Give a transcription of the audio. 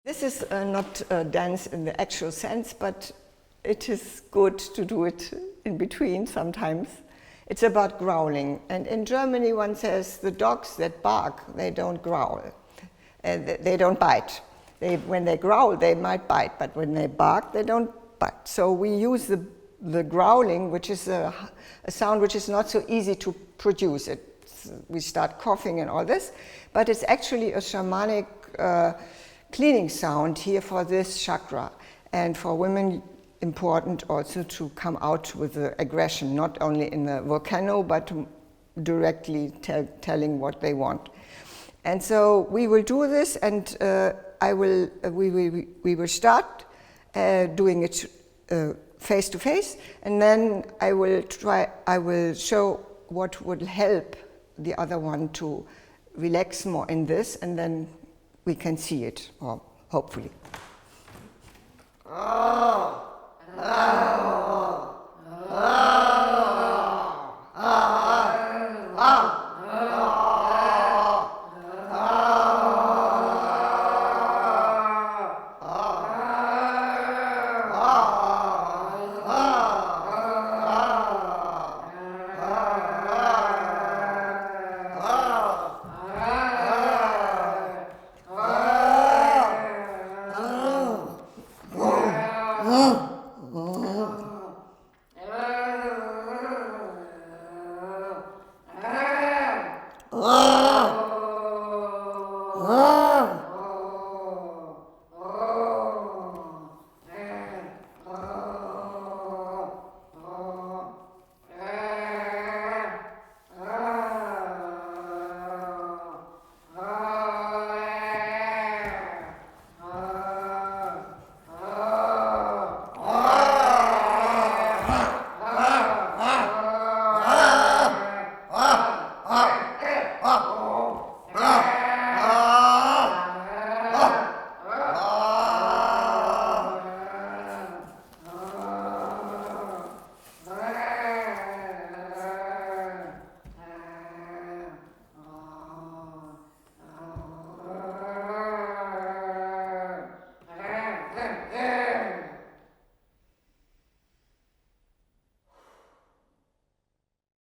This is not a dance in the actual sense, but it is good to do it in between sometimes. It's about growling. And in Germany one says the dogs that bark, they don't growl. They don't bite. When they growl, they might bite, but when they bark, they don't bite. So we use the growling, which is a sound which is not so easy to produce. We start coughing and all this, but it's actually a shamanic cleaning sound here for this chakra. And for women, important also to come out with the aggression, not only in the volcano, but directly telling what they want. And so we will do this, and we will start doing it face to face, and then I will show what would help the other one to relax more in this, and then we can see it, or hopefully.